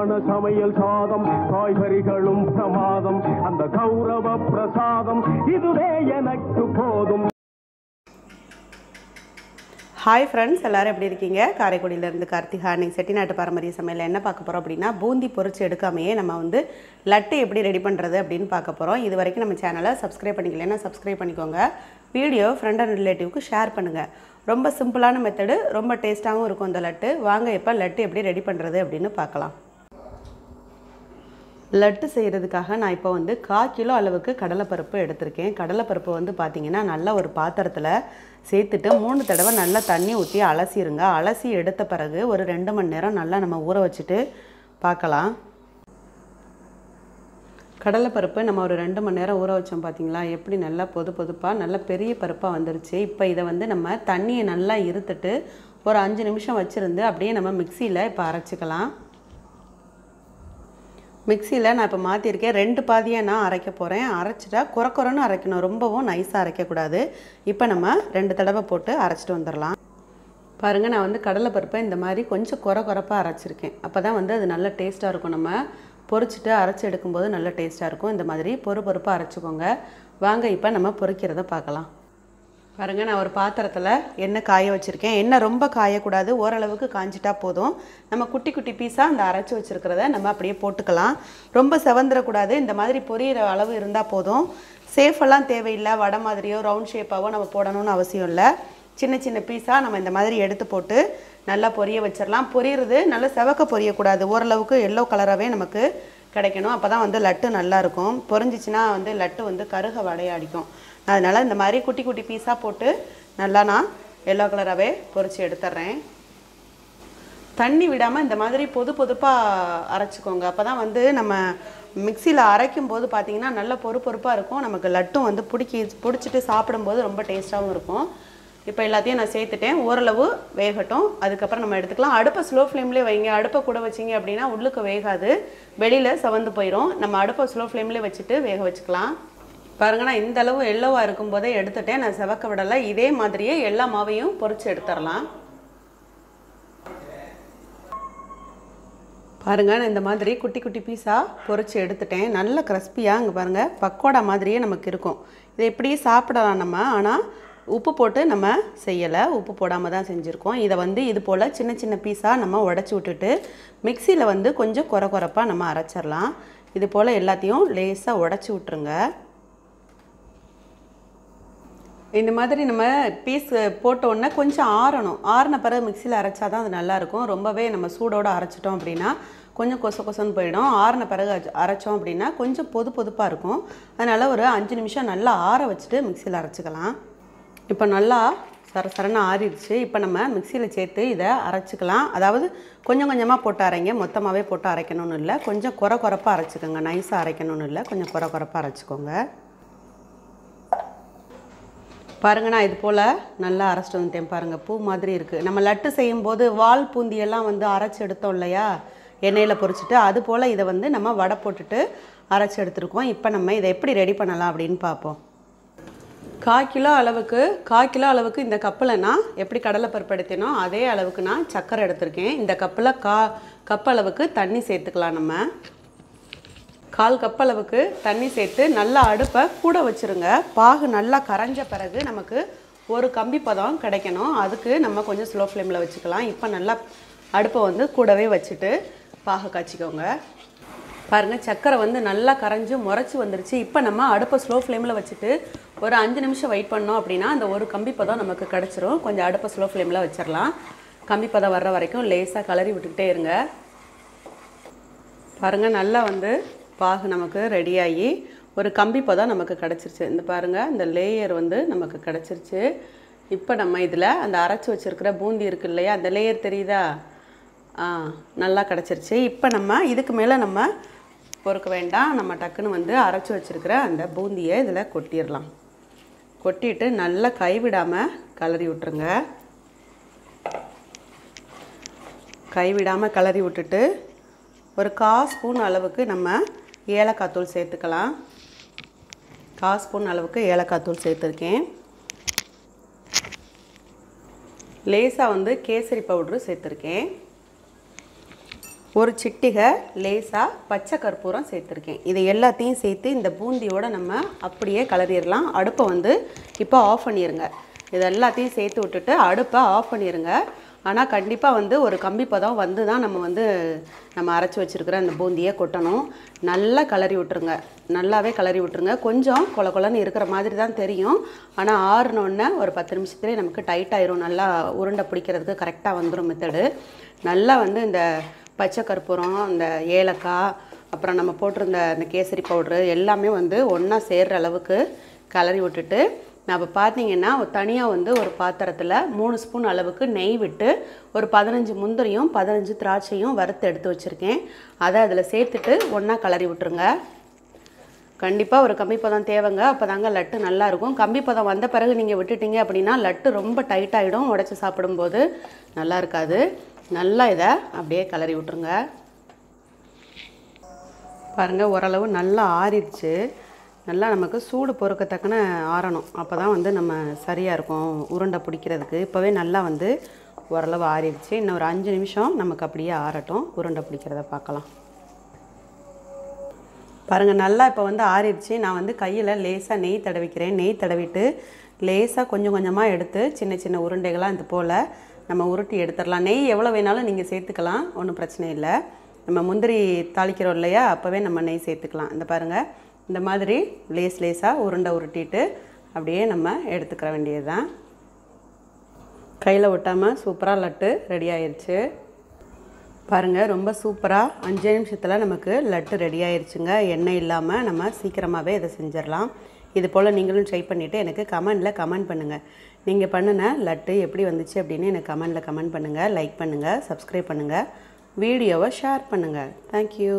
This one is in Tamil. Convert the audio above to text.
சுவையான சமையல் சாதம் காய்கறிகளும் பிரமாதம் அந்த கௌரவ பிரசாதம் இதுவே எனக்கு போதும். ஹாய் ஃப்ரெண்ட்ஸ், எல்லோரும் எப்படி இருக்கீங்க? காரைக்குடியிலேருந்து கார்த்திகா. இன்னைக்கு செட்டிநாட்டு பாரம்பரிய சமையல் என்ன பார்க்க போகிறோம் அப்படின்னா, பூந்தி பொரிச்சு எடுக்காமையே நம்ம வந்து லட்டு எப்படி ரெடி பண்ணுறது அப்படின்னு பார்க்க போகிறோம். இது வரைக்கும் நம்ம சேனலை சப்ஸ்கிரைப் பண்ணிக்கலன்னா சப்ஸ்கிரைப் பண்ணிக்கோங்க. வீடியோ ஃப்ரெண்ட் அண்ட் ரிலேட்டிவ்க்கு ஷேர் பண்ணுங்கள். ரொம்ப சிம்பிளான மெத்தடு, ரொம்ப டேஸ்ட்டாகவும் இருக்கும் இந்த லட்டு. வாங்க இப்போ லட்டு எப்படி ரெடி பண்ணுறது அப்படின்னு பார்க்கலாம். லட்டு செய்கிறதுக்காக நான் இப்போ வந்து 1/4 கிலோ அளவுக்கு கடலைப்பருப்பு எடுத்திருக்கேன். கடலைப்பருப்பு வந்து பார்த்திங்கன்னா நல்லா ஒரு பாத்திரத்தில் சேர்த்துட்டு 3 தடவை நல்லா தண்ணி ஊற்றி அலசிடுங்க. அலசி எடுத்த பிறகு ஒரு 2 மணி நேரம் நல்லா நம்ம ஊற வச்சுட்டு பார்க்கலாம். கடலைப்பருப்பு நம்ம ஒரு 2 மணி நேரம் ஊற வச்சோம். பார்த்திங்களா எப்படி நல்லா பொதுப்பாக நல்ல பெரிய பருப்பாக வந்துருச்சு. இப்போ இதை வந்து நம்ம தண்ணியை நல்லா இருத்துட்டு ஒரு 5 நிமிஷம் வச்சுருந்து அப்படியே நம்ம மிக்சியில் இப்போ அரைச்சிக்கலாம். மிக்சியில் நான் இப்போ மாற்றிருக்கேன். 2 பாதியாக நான் அரைக்க போகிறேன். அரைச்சிட்டா குறக்குறன்னு அரைக்கணும், ரொம்பவும் நைஸாக அரைக்கக்கூடாது. இப்போ நம்ம 2 தடவை போட்டு அரைச்சிட்டு வந்துடலாம். பாருங்கள், நான் வந்து கடலைப்பருப்பை இந்த மாதிரி கொஞ்சம் குறப்பாக அரைச்சிருக்கேன். அப்போ தான் வந்து அது நல்ல டேஸ்ட்டாக இருக்கும். நம்ம பொரிச்சிட்டு அரைச்சி எடுக்கும்போது நல்ல டேஸ்ட்டாக இருக்கும். இந்த மாதிரி பொறுப்பாக அரைச்சிக்கோங்க. வாங்க இப்போ நம்ம பொரிக்கிறத பார்க்கலாம். பாருங்கள், நான் ஒரு பாத்திரத்தில் எண்ணெய் காய வச்சுருக்கேன். எண்ணெய் ரொம்ப காயக்கூடாது, ஓரளவுக்கு காஞ்சிட்டா போதும். நம்ம குட்டி குட்டி பீஸாக அந்த அரைச்சி வச்சுருக்கிறத நம்ம அப்படியே போட்டுக்கலாம். ரொம்ப செவந்துடக்கூடாது, இந்த மாதிரி பொரியிற அளவு இருந்தால் போதும். சேஃபெல்லாம் தேவையில்லை. வடை மாதிரியோ ரவுண்ட் ஷேப்பாகவோ நம்ம போடணும்னு அவசியம் இல்லை. சின்ன சின்ன பீஸாக நம்ம இந்த மாதிரி எடுத்து போட்டு நல்லா பொரிய வச்சிடலாம். பொரியிறது நல்லா செவக்க பொரியக்கூடாது, ஓரளவுக்கு எல்லோ கலராகவே நமக்கு கிடைக்கணும். அப்போ தான் வந்து லட்டு நல்லாயிருக்கும். பொரிஞ்சிச்சின்னா வந்து லட்டு வந்து கருக வடையாடிக்கும். அதனால் இந்த மாதிரி குட்டி குட்டி பீஸாக போட்டு நல்லா நான் எல்லோ கலராகவே பொரித்து எடுத்துட்றேன். தண்ணி விடாமல் இந்த மாதிரி பொதுப்பாக அரைச்சிக்கோங்க. அப்போ தான் வந்து நம்ம மிக்சியில் அரைக்கும் போது பார்த்திங்கன்னா நல்ல பொறுப்பாக இருக்கும். நமக்கு லட்டும் வந்து பிடிச்சிட்டு சாப்பிடும்போது ரொம்ப டேஸ்ட்டாகவும் இருக்கும். இப்போ எல்லாத்தையும் நான் சேர்த்துட்டேன். ஓரளவு வேகட்டும், அதுக்கப்புறம் நம்ம எடுத்துக்கலாம். அடுப்பை ஸ்லோ ஃப்ளேம்லேயே வைங்க. அடுப்பை கூட வச்சிங்க அப்படின்னா உள்ளுக்கு வேகாது, வெளியில் செவந்து போயிடும். நம்ம அடுப்பை ஸ்லோ ஃப்ளேம்லேயே வச்சுட்டு வேக வச்சுக்கலாம். பாருங்கள், நான் இந்த அளவு எல்லோவாக இருக்கும்போதே எடுத்துட்டேன். நான் செவக்க விடலை. இதே மாதிரியே எல்லா மாவையும் பொரித்து எடுத்துடலாம். பாருங்கள், நான் இந்த மாதிரி குட்டி குட்டி பீஸாக பொரித்து எடுத்துட்டேன். நல்ல கிறிஸ்பியாக இங்கே பாருங்கள் பக்கோடா மாதிரியே நமக்கு இருக்கும். இதை இப்படியே சாப்பிடலாம் நம்ம. ஆனால் உப்பு போட்டு நம்ம செய்யலை, உப்பு போடாமல் தான் செஞ்சுருக்கோம். இதை வந்து இது போல் சின்ன சின்ன பீஸாக நம்ம உடச்சி விட்டுட்டு மிக்சியில் வந்து கொஞ்சம் குறப்பாக நம்ம அரைச்சிடலாம். இது போல் எல்லாத்தையும் லேசாக உடச்சி விட்டுருங்க. இந்த மாதிரி நம்ம பீஸ் போட்டோன்னே கொஞ்சம் ஆறணும். ஆறின பிறகு மிக்சியில் அரைச்சா தான் அது நல்லாயிருக்கும். ரொம்பவே நம்ம சூடோடு அரைச்சிட்டோம் அப்படின்னா கொஞ்சம் கொசன்னு போயிடும். ஆறின பிறகு அரைச்சோம் அப்படின்னா கொஞ்சம் பொதுப்பாக இருக்கும். அதனால் ஒரு 5 நிமிஷம் நல்லா ஆற வச்சுட்டு மிக்சியில் அரைச்சிக்கலாம். இப்போ நல்லா சரசரன்னு ஆறிடுச்சு. இப்போ நம்ம மிக்சியில் சேர்த்து இதை அரைச்சிக்கலாம். அதாவது கொஞ்சம் கொஞ்சமாக போட்டு அரைங்க, மொத்தமாகவே போட்டு அரைக்கணும்னு இல்லை. கொஞ்சம் குறப்பாக அரைச்சிக்கோங்க, நைஸாக அரைக்கணும்னு இல்லை, கொஞ்சம் குறப்பாக அரைச்சிக்கோங்க. பாருங்கள், நான் இது போல் நல்லா அரைச்சிட்டு வந்துட்டேன். பாருங்கள், பூ மாதிரி இருக்குது. நம்ம லட்டு செய்யும்போது வால் பூந்தியெல்லாம் வந்து அரைச்சி எடுத்தோம் இல்லையா, எண்ணெயில் பொரிச்சிட்டு, அது போல் இதை வந்து நம்ம வடை போட்டுட்டு அரைச்சி எடுத்துருக்கோம். இப்போ நம்ம இதை எப்படி ரெடி பண்ணலாம் அப்படின்னு பார்ப்போம். 1/4 கிலோ அளவுக்கு இந்த கப்பில் நான் எப்படி கடலைப்பருப்பு எடுத்தேனோ அதே அளவுக்கு நான் சர்க்கரை எடுத்திருக்கேன். இந்த கப்பில் கப் அளவுக்கு தண்ணி சேர்த்துக்கலாம். நம்ம 1/4 கப் அளவுக்கு தண்ணி சேர்த்து நல்லா அடுப்பை கூட வச்சுருங்க. பாகு நல்லா கரைஞ்ச பிறகு நமக்கு ஒரு கம்பி பதம் கிடைக்கணும். அதுக்கு நம்ம கொஞ்சம் ஸ்லோ ஃப்ளேமில் வச்சுக்கலாம். இப்போ நல்லா அடுப்பை வந்து கூடவே வச்சுட்டு பாகு காய்ச்சிக்கோங்க. பாருங்கள், சர்க்கரை வந்து நல்லா கரைஞ்சி முறைச்சி வந்துருச்சு. இப்போ நம்ம அடுப்பை ஸ்லோ ஃப்ளேமில் வச்சுட்டு ஒரு 5 நிமிஷம் வெயிட் பண்ணோம் அப்படின்னா அந்த ஒரு கம்பி பதம் நமக்கு கிடச்சிரும். கொஞ்சம் அடுப்பை ஸ்லோ ஃப்ளேமில் வச்சிடலாம். கம்பி பதம் வர்ற வரைக்கும் லேசாக கலரி விட்டுக்கிட்டே இருங்க. பாருங்கள், நல்லா வந்து பாகு நமக்கு ரெடியாகி ஒரு கம்பி பதம் நமக்கு கிடச்சிருச்சு. இந்த பாருங்கள், இந்த லேயர் வந்து நமக்கு கிடச்சிருச்சு. இப்போ நம்ம இதில் அந்த அரைச்சி வச்சுருக்கிற பூந்தி இருக்குது இல்லையா, அந்த லேயர் தெரியுதா, நல்லா கிடச்சிருச்சு. இப்போ நம்ம இதுக்கு மேலே நம்ம பொறுக்க வேண்டாம். நம்ம டக்குன்னு வந்து அரைச்சி வச்சுருக்கிற அந்த பூந்தியை இதில் கொட்டிடலாம். கொட்டிட்டு நல்லா கைவிடாமல் கலரி விட்டுருங்க. கைவிடாமல் கலரி விட்டுட்டு ஒரு 1/4 ஸ்பூன் அளவுக்கு நம்ம ஏலக்காய் தூள் சேர்த்துக்கலாம். 1/4 ஸ்பூன் அளவுக்கு ஏலக்காய் தூள் சேர்த்துருக்கேன். லேசாக வந்து கேசரி பவுட்ரு சேர்த்துருக்கேன். ஒரு சிட்டிகை லேசாக பச்சை கற்பூரம் சேர்த்துருக்கேன். இது எல்லாத்தையும் சேர்த்து இந்த பூந்தியோடு நம்ம அப்படியே கலரிடலாம். அடுப்பை வந்து இப்போ ஆஃப் பண்ணிடுங்க. இது எல்லாத்தையும் சேர்த்து விட்டுட்டு அடுப்பை ஆஃப் பண்ணிடுங்க. ஆனால் கண்டிப்பாக வந்து ஒரு கம்பி பதம் வந்து தான் நம்ம அரைச்சி வச்சுருக்கிற அந்த பூந்தியை கொட்டணும். நல்லா கலரி விட்டுருங்க. நல்லாவே கலரி விட்டுருங்க. கொஞ்சம் கொல கொலன்னு இருக்கிற மாதிரி தான் தெரியும். ஆனால் ஆறுனோடனே ஒரு 10 நிமிஷத்துலேயே நமக்கு டைட் ஆயிரும். நல்லா உருண்டை பிடிக்கிறதுக்கு கரெக்டாக வந்துடும் மெத்தடு. நல்லா வந்து இந்த பச்சை கற்பூரம், இந்த ஏலக்காய், அப்புறம் நம்ம போட்டிருந்த அந்த கேசரி பவுட்ரு எல்லாமே வந்து ஒன்றா சேர்கிற அளவுக்கு கலரி விட்டுட்டு, நான் இப்போ பார்த்தீங்கன்னா தனியாக வந்து ஒரு பாத்திரத்தில் 3 ஸ்பூன் அளவுக்கு நெய் விட்டு ஒரு 15 முந்திரியும் 15 திராட்சையும் வறுத்து எடுத்து வச்சுருக்கேன். அதை அதில் சேர்த்துட்டு ஒன்றா கலரி விட்டுருங்க. கண்டிப்பாக ஒரு கம்பிப்பதம் தேவைங்க. அப்போ தாங்க லட்டு நல்லாயிருக்கும். கம்பிப்பதம் வந்த பிறகு நீங்கள் விட்டுட்டீங்க அப்படின்னா லட்டு ரொம்ப டைட்டாகிடும். உடச்சி சாப்பிடும்போது நல்லா இருக்காது. நல்லா இதை அப்படியே கலரி விட்டுருங்க. பாருங்கள், ஓரளவு நல்லா ஆறிடுச்சு. நல்லா நமக்கு சூடு பொறுக்கத்தக்கன ஆறணும். அப்போ தான் வந்து நம்ம சரியாக இருக்கும் உருண்டை பிடிக்கிறதுக்கு. இப்போவே நல்லா வந்து ஓரளவு ஆறிடுச்சு. இன்னும் ஒரு 5 நிமிஷம் நமக்கு அப்படியே ஆறட்டும். உருண்டை பிடிக்கிறத பார்க்கலாம். பாருங்கள், நல்லா இப்போ வந்து ஆறிடுச்சு. நான் வந்து கையில் லேசாக நெய் தடவிக்கிறேன். நெய் தடவிட்டு லேசாக கொஞ்சம் கொஞ்சமாக எடுத்து சின்ன சின்ன உருண்டைகளாக இது போல் நம்ம உருட்டி எடுத்துடலாம். நெய் எவ்வளோ வேணாலும் நீங்கள் சேர்த்துக்கலாம், ஒன்றும் பிரச்சனை இல்லை. நம்ம முந்திரி தாளிக்கிறோம் இல்லையா, அப்போவே நம்ம நெய் சேர்த்துக்கலாம். இந்த பாருங்கள், இந்த மாதிரி லேசாக உருண்டை உருட்டிட்டு அப்படியே நம்ம எடுத்துக்கிற வேண்டியது தான். கையில் ஒட்டாமல் சூப்பராக லட்டு ரெடி ஆயிடுச்சு. பாருங்கள், ரொம்ப சூப்பராக 5 நிமிஷத்தில் நமக்கு லட்டு ரெடி ஆயிடுச்சுங்க. எண்ணெய் இல்லாமல் நம்ம சீக்கிரமாகவே இதை செஞ்சிடலாம். இது போல் நீங்களும் ட்ரை பண்ணிவிட்டு எனக்கு கமெண்ட் பண்ணுங்கள். நீங்கள் பண்ணின லட்டு எப்படி வந்துச்சு அப்படின்னு எனக்கு கமெண்ட் பண்ணுங்கள். லைக் பண்ணுங்கள், சப்ஸ்கிரைப் பண்ணுங்கள், வீடியோவை ஷேர் பண்ணுங்கள். தேங்க்யூ.